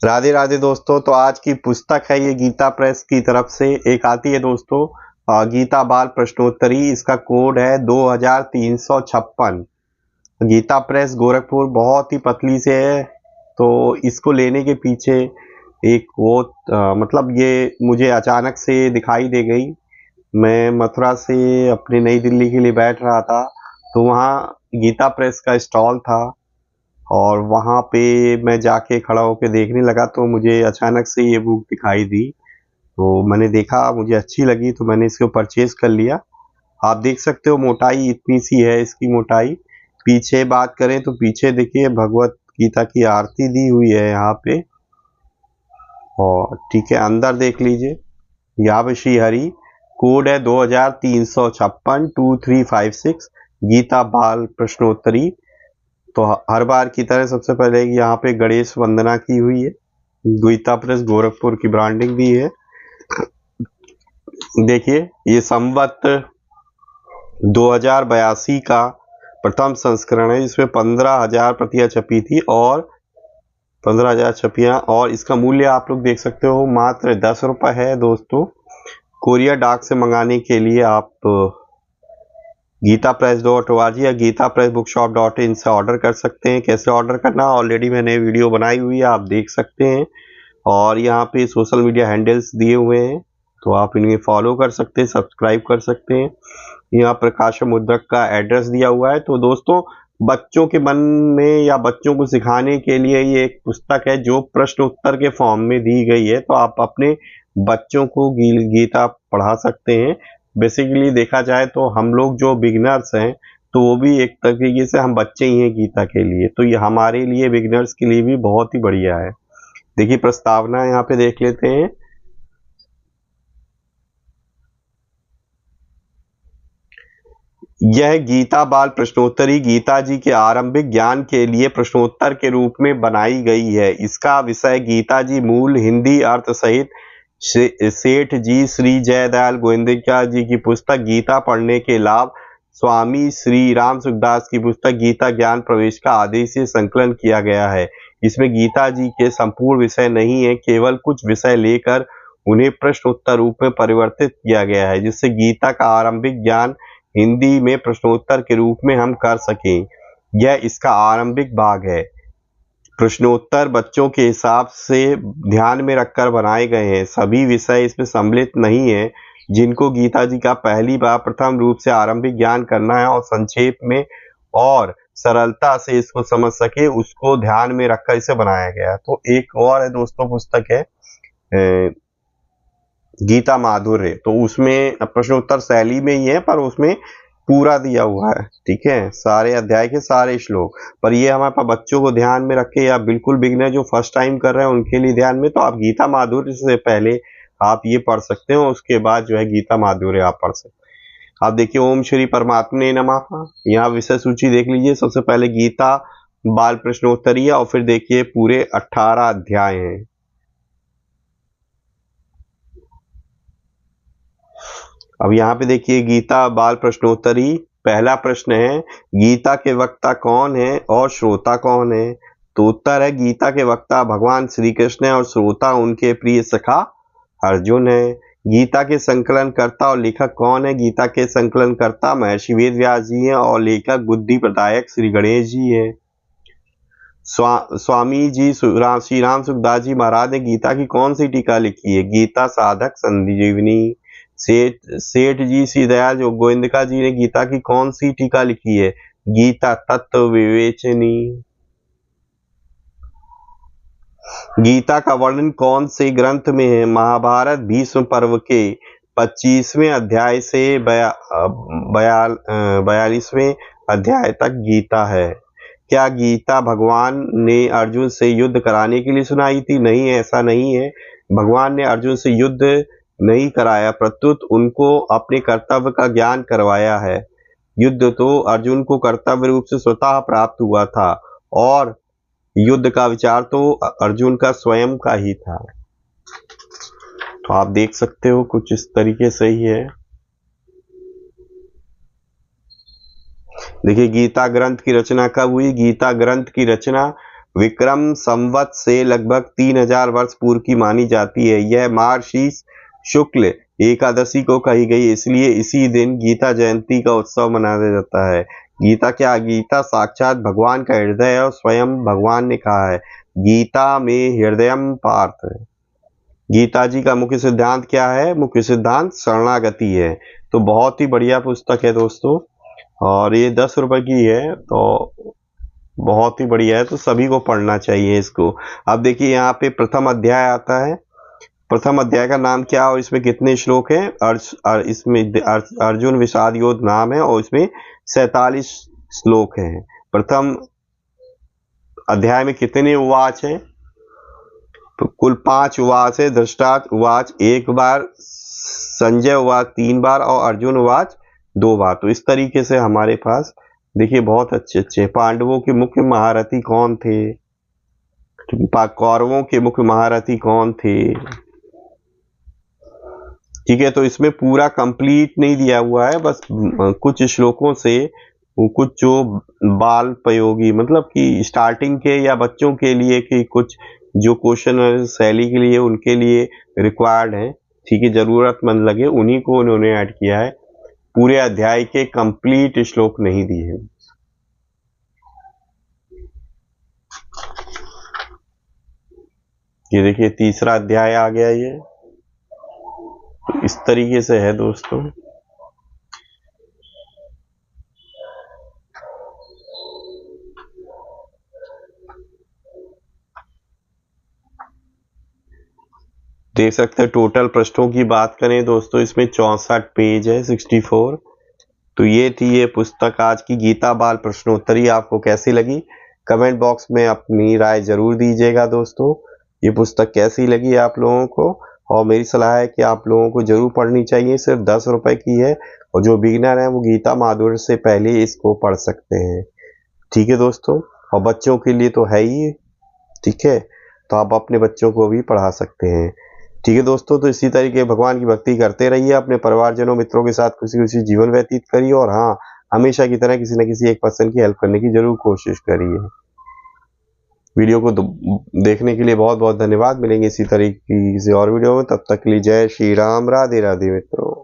राधे राधे दोस्तों। तो आज की पुस्तक है ये गीता प्रेस की तरफ से एक आती है दोस्तों, गीता बाल प्रश्नोत्तरी। इसका कोड है 2356। गीता प्रेस गोरखपुर बहुत ही पतली से है, तो इसको लेने के पीछे एक वो मतलब ये मुझे अचानक से दिखाई दे गई। मैं मथुरा से अपने नई दिल्ली के लिए बैठ रहा था, तो वहाँ गीता प्रेस का स्टॉल था और वहाँ पे मैं जाके खड़ा होके देखने लगा, तो मुझे अचानक से ये बुक दिखाई दी। तो मैंने देखा, मुझे अच्छी लगी, तो मैंने इसको परचेज कर लिया। आप देख सकते हो मोटाई इतनी सी है इसकी मोटाई। पीछे बात करें तो पीछे देखिए भगवत गीता की आरती दी हुई है यहाँ पे। और ठीक है, अंदर देख लीजिए, यहाँ पे श्री हरि कोड है 2356 2356 गीता बाल प्रश्नोत्तरी। तो हर बार की तरह सबसे पहले यहाँ पे गणेश वंदना की हुई है, गीता प्रेस गोरखपुर की ब्रांडिंग दी है। देखिए ये संवत 2082 का प्रथम संस्करण है, जिसमें 15,000 प्रतियां छपी थी और 15,000 छपियां, और इसका मूल्य आप लोग देख सकते हो मात्र 10 रुपये है दोस्तों। कोरियर डाक से मंगाने के लिए आप gitapress.org या gitapressbookshop.in से ऑर्डर कर सकते हैं। कैसे ऑर्डर करना, ऑलरेडी मैंने वीडियो बनाई हुई है, आप देख सकते हैं। और यहाँ पे सोशल मीडिया हैंडल्स दिए हुए हैं, तो आप इन्हें फॉलो कर सकते हैं, सब्सक्राइब कर सकते हैं। यहाँ प्रकाश मुद्रक का एड्रेस दिया हुआ है। तो दोस्तों, बच्चों के मन में या बच्चों को सिखाने के लिए ये एक पुस्तक है जो प्रश्न उत्तर के फॉर्म में दी गई है, तो आप अपने बच्चों को गीता पढ़ा सकते हैं। बेसिकली देखा जाए तो हम लोग जो बिगिनर्स हैं, तो वो भी एक तरीके से हम बच्चे ही हैं गीता के लिए, तो ये हमारे लिए बिगिनर्स के लिए भी बहुत ही बढ़िया है। देखिए प्रस्तावना यहाँ पे देख लेते हैं। यह गीता बाल प्रश्नोत्तरी गीता जी के आरंभिक ज्ञान के लिए प्रश्नोत्तर के रूप में बनाई गई है। इसका विषय गीता जी मूल हिंदी अर्थ सहित सेठ जी श्री जयदयाल गोविंदिका जी की पुस्तक गीता पढ़ने के लाभ, स्वामी श्री राम सुखदास की पुस्तक गीता ज्ञान प्रवेश का आदेश से संकलन किया गया है। इसमें गीता जी के संपूर्ण विषय नहीं है, केवल कुछ विषय लेकर उन्हें प्रश्न उत्तर रूप में परिवर्तित किया गया है, जिससे गीता का आरंभिक ज्ञान हिंदी में प्रश्नोत्तर के रूप में हम कर सकें। यह इसका आरंभिक भाग है। प्रश्नोत्तर बच्चों के हिसाब से ध्यान में रखकर बनाए गए हैं। सभी विषय इसमें सम्मिलित नहीं है। जिनको गीता जी का पहली बार प्रथम रूप से आरंभिक ज्ञान करना है और संक्षेप में और सरलता से इसको समझ सके, उसको ध्यान में रखकर इसे बनाया गया। तो एक और है दोस्तों पुस्तक है गीता माधुर्य, तो उसमें प्रश्नोत्तर शैली में ही है, पर उसमें पूरा दिया हुआ है, ठीक है, सारे अध्याय के सारे श्लोक। पर ये हमारे पास बच्चों को ध्यान में रखे या बिल्कुल बिगिनर जो फर्स्ट टाइम कर रहे हैं उनके लिए ध्यान में, तो आप गीता माधुर्य से पहले आप ये पढ़ सकते हो, उसके बाद जो है गीता माधुर्य आप पढ़ सकते हैं। आप देखिए ओम श्री परमात्मने नमः, यहाँ विषय सूची देख लीजिए। सबसे पहले गीता बाल प्रश्नोत्तरी है और फिर देखिए पूरे 18 अध्याय हैं। अब यहाँ पे देखिए गीता बाल प्रश्नोत्तरी, पहला प्रश्न है गीता के वक्ता कौन है और श्रोता कौन है। तो उत्तर है गीता के वक्ता भगवान श्री कृष्ण है और श्रोता उनके प्रिय सखा अर्जुन है। गीता के संकलन करता और लेखक कौन है। गीता के संकलन करता महर्षि वेद व्यास जी हैं और लेखक बुद्धि प्रदायक श्री गणेश जी हैं। स्वामी जी श्री राम सुखदास जी महाराज ने गीता की कौन सी टीका लिखी है। गीता साधक संजीवनी। सेठ जी श्री दयाल जो गोविंदिका जी ने गीता की कौन सी टीका लिखी है। गीता तत्व विवेचनी। गीता का वर्णन कौन से ग्रंथ में है। महाभारत भीष्म पर्व के 25वें अध्याय से 42वें अध्याय तक गीता है। क्या गीता भगवान ने अर्जुन से युद्ध कराने के लिए सुनाई थी। नहीं, ऐसा नहीं है। भगवान ने अर्जुन से युद्ध नहीं कराया, प्रत्युत उनको अपने कर्तव्य का ज्ञान करवाया है। युद्ध तो अर्जुन को कर्तव्य रूप से स्वतः प्राप्त हुआ था और युद्ध का विचार तो अर्जुन का स्वयं का ही था। तो आप देख सकते हो कुछ इस तरीके से ही है। देखिए गीता ग्रंथ की रचना कब हुई। गीता ग्रंथ की रचना विक्रम संवत से लगभग 3000 वर्ष पूर्व की मानी जाती है। यह मार्गशीर्ष शुक्ल एकादशी को कही गई, इसलिए इसी दिन गीता जयंती का उत्सव मनाया जाता है। गीता क्या? गीता साक्षात भगवान का हृदय है और स्वयं भगवान ने कहा है, गीता में हृदयम पार्थ। गीता जी का मुख्य सिद्धांत क्या है? मुख्य सिद्धांत शरणागति है। तो बहुत ही बढ़िया पुस्तक है दोस्तों, और ये 10 रुपए की है, तो बहुत ही बढ़िया है, तो सभी को पढ़ना चाहिए इसको। अब देखिए यहाँ पे प्रथम अध्याय आता है। प्रथम अध्याय का नाम क्या और इसमें कितने श्लोक हैं? इसमें अर्जुन विषाद योद्ध नाम है और इसमें 47 श्लोक हैं। प्रथम अध्याय में कितने उवाच हैं? तो कुल 5 उवाच है। धृतराष्ट्र उवाच 1 बार, संजय उवाच 3 बार और अर्जुन उवाच 2 बार। तो इस तरीके से हमारे पास देखिए बहुत अच्छे पांडवों के मुख्य महारथी कौन थे, कौरवों के मुख्य महारथी कौन थे। ठीक है, तो इसमें पूरा कंप्लीट नहीं दिया हुआ है, बस कुछ श्लोकों से कुछ जो बाल प्रयोगी मतलब कि स्टार्टिंग के या बच्चों के लिए कि कुछ जो क्वेश्चन शैली के लिए उनके लिए रिक्वायर्ड है, ठीक है, जरूरतमंद लगे, उन्हीं को उन्होंने ऐड किया है। पूरे अध्याय के कंप्लीट श्लोक नहीं दिए हैं। ये देखिए तीसरा अध्याय आ गया, ये तो इस तरीके से है दोस्तों। देख सकते हैं टोटल पृष्ठों की बात करें दोस्तों, इसमें 64 पेज है, 64। तो ये थी ये पुस्तक आज की गीता बाल प्रश्नोत्तरी। आपको कैसी लगी कमेंट बॉक्स में अपनी राय जरूर दीजिएगा दोस्तों। ये पुस्तक कैसी लगी आप लोगों को, और मेरी सलाह है कि आप लोगों को जरूर पढ़नी चाहिए। सिर्फ 10 रुपए की है और जो बिगिनर है वो गीता माधुर्य से पहले इसको पढ़ सकते हैं। ठीक है दोस्तों, और बच्चों के लिए तो है ही, ठीक है, तो आप अपने बच्चों को भी पढ़ा सकते हैं। ठीक है दोस्तों, तो इसी तरीके भगवान की भक्ति करते रहिए, अपने परिवारजनों मित्रों के साथ खुशी खुशी जीवन व्यतीत करिए, और हाँ, हमेशा की तरह किसी न किसी एक पर्सन की हेल्प करने की जरूर कोशिश करिए। वीडियो को देखने के लिए बहुत बहुत धन्यवाद। मिलेंगे इसी तरीके की किसी और वीडियो में, तब तक के लिए जय श्री राम, राधे राधे मित्रों।